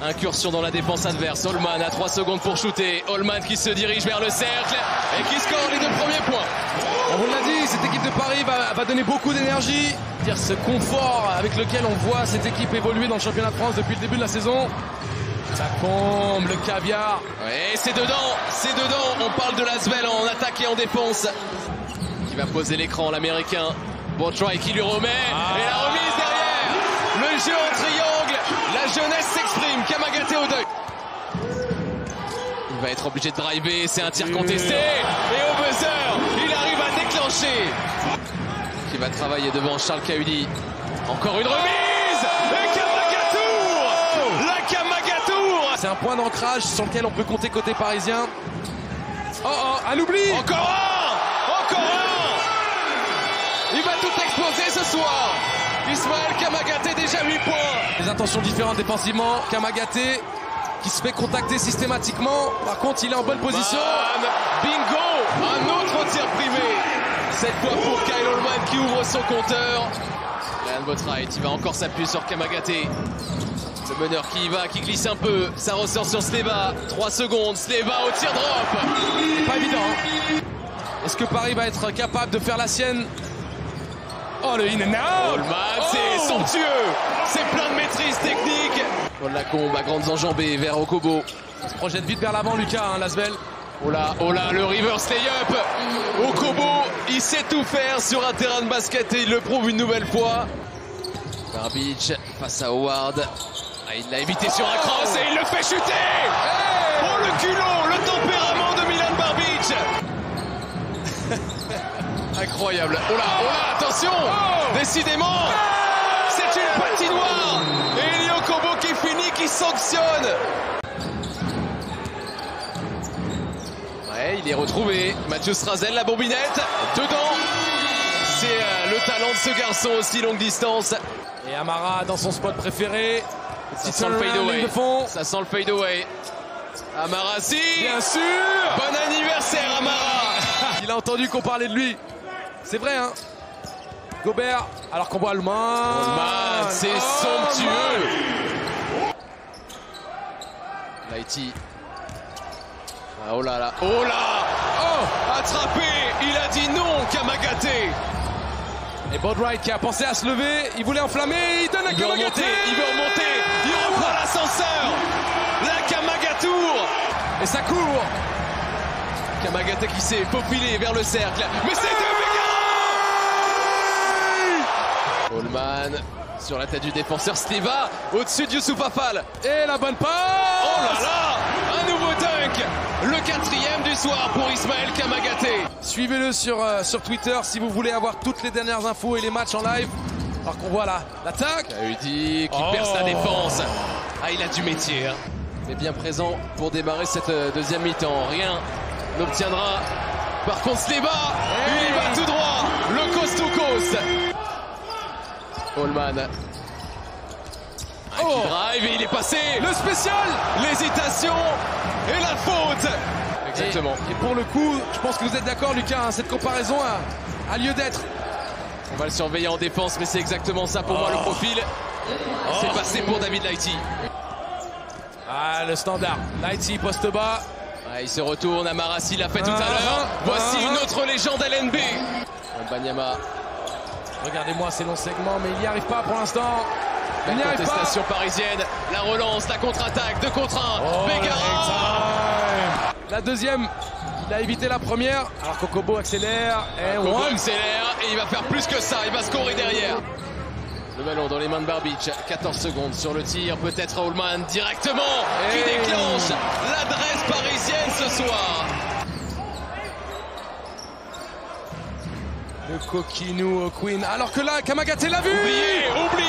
Incursion dans la défense adverse. Holman a 3 secondes pour shooter. Holman qui se dirige vers le cercle et qui score les 2 premiers points. On vous l'a dit, cette équipe de Paris va donner beaucoup d'énergie. Dire ce confort avec lequel on voit cette équipe évoluer dans le championnat de France depuis le début de la saison. Ça comble le caviar. Et c'est dedans, c'est dedans. On parle de Lasvel en attaque et en défense. Qui va poser l'écran, l'américain. Boatwright qui lui remet. Et la remise derrière. Le jeu en triangle. La jeunesse s'exprime. Kamagaté au deuil. Il va être obligé de driver. C'est un tir contesté. Et au buzzer, il arrive à déclencher. Qui va travailler devant Charles Kahudi. Encore une remise. Et Kamagatour. La Kamagatour. C'est un point d'ancrage sur lequel on peut compter côté parisien. Un oubli. Encore un. Encore un. Il va tout exploser ce soir. Ismaël Kamagaté déjà 8 points. Des intentions différentes défensivement. Kamagaté qui se fait contacter systématiquement. Par contre, il est en bonne position. Bingo. Un autre tir privé. Cette fois pour Kyle Holman qui ouvre son compteur. Ryan Boatwright, il va encore s'appuyer sur Kamagaté. Le meneur qui y va, qui glisse un peu. Ça ressort sur Sleva. 3 secondes. Sleva au tir drop. Pas évident. Est-ce que Paris va être capable de faire la sienne? Oh, le in and out. Holman, c'est somptueux. C'est plein de maîtrise technique. Paul Lacombe à grandes enjambées vers Okobo. Il se projette vite vers l'avant, Lucas, Lasvel. Oh là, le reverse layup. Okobo, il sait tout faire sur un terrain de basket et il le prouve une nouvelle fois. Barbic face à Howard. Il l'a évité sur un cross et il le fait chuter. Oh, le culot, le tempérament de Milan Barbic. Incroyable. Oh là, attention. Décidément, c'est une patinoire. Et Eli Okobo qui finit, qui sanctionne. Ouais, il est retrouvé. Mathieu Strazel, la bombinette. Dedans. C'est le talent de ce garçon aussi longue distance. Et Amara dans son spot préféré. Ça sent le fade away. Ça sent le fade away. Amara, si. Bien sûr. Bon anniversaire, Amara. Il a entendu qu'on parlait de lui. C'est vrai, hein. Gobert, alors qu'on voit Holman. C'est somptueux. Lighty. Oh là là. Oh là. Oh, attrapé. Il a dit non, Kamagaté. Et Boatwright qui a pensé à se lever, il voulait enflammer, il donne à Kamagaté. Il veut remonter, il reprend l'ascenseur. La Kamagatour. Et ça court. Kamagaté qui s'est faufilé vers le cercle. Mais c'est de Holman sur la tête du défenseur Sleva au-dessus de Youssouf Afal. Et la bonne passe. Oh là là, un nouveau dunk. Le 4e du soir pour Ismaël Kamagaté. Suivez-le sur Twitter si vous voulez avoir toutes les dernières infos et les matchs en live. Alors qu'on voit l'attaque. Kahudi qui perce la défense. Ah, il a du métier. Hein. Il est bien présent pour démarrer cette deuxième mi-temps. Rien n'obtiendra. Par contre, Sleva, il y va tout droit. Le coast to coast. Holman. Qui drive et il est passé. Le spécial. L'hésitation et la faute. Exactement. Et pour le coup, je pense que vous êtes d'accord, Lucas, hein, cette comparaison a lieu d'être. On va le surveiller en défense, mais c'est exactement ça pour moi le profil. C'est passé pour David Lighty. Le standard. Lighty, poste bas. Il se retourne. Amarassi l'a fait tout à l'heure. Voici une autre légende LNB. Banyama. Regardez-moi ces longs segments, mais il n'y arrive pas pour l'instant. La contestation parisienne, la relance, la contre-attaque, 2 contre 1. Begara. La deuxième, il a évité la première. Alors qu'Okobo accélère. Okobo accélère et il va faire plus que ça. Il va scorer derrière. Le ballon dans les mains de Barbic. 14 secondes sur le tir. Peut-être à Holman directement qui déclenche l'adresse parisienne ce soir. Le coquinou au Queen. Alors que là, Kamagaté l'a vu. Oublié.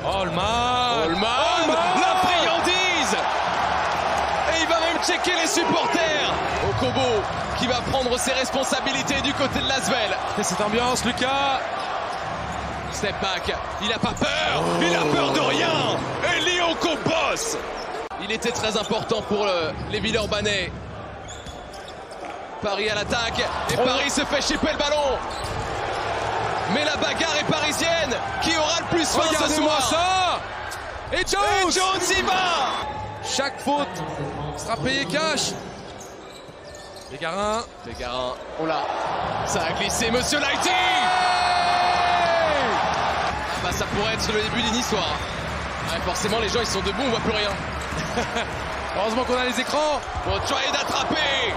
Holman. La friandise. Et il va même checker les supporters. Okobo qui va prendre ses responsabilités du côté de Lasvel. Et cette ambiance, Lucas. Step back. Il n'a pas peur. Il a peur de rien. Eli Okobos. Il était très important pour les Villeurbanais. Paris à l'attaque. Et Paris se fait chipper le ballon. Mais la bagarre est parisienne. Qui aura le plus faim ce soir? Ça. Et Jones Y va. Chaque faute sera payée cash. Pégarin. Oh là, ça a glissé, monsieur Lighty. Ah bah ça pourrait être le début d'une histoire. Ouais, forcément les gens ils sont debout, on voit plus rien. Heureusement qu'on a les écrans. Bon, try d'attraper.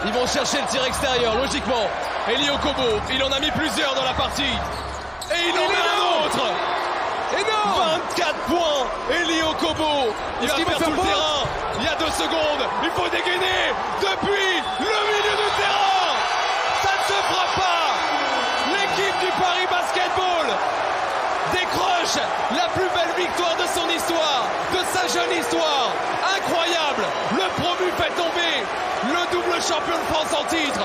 Ils vont chercher le tir extérieur, logiquement. Eli Okobo, il en a mis plusieurs dans la partie. Et il en met un autre. Énorme. 24 points. Eli Okobo, il va faire tout le terrain. Il y a 2 secondes, il faut dégainer depuis le milieu du terrain. Ça ne se fera pas. L'équipe du Paris Basketball décroche la plus belle victoire de son histoire, de sa jeune histoire. Incroyable. Le promu fait tomber le double champion de France en titre.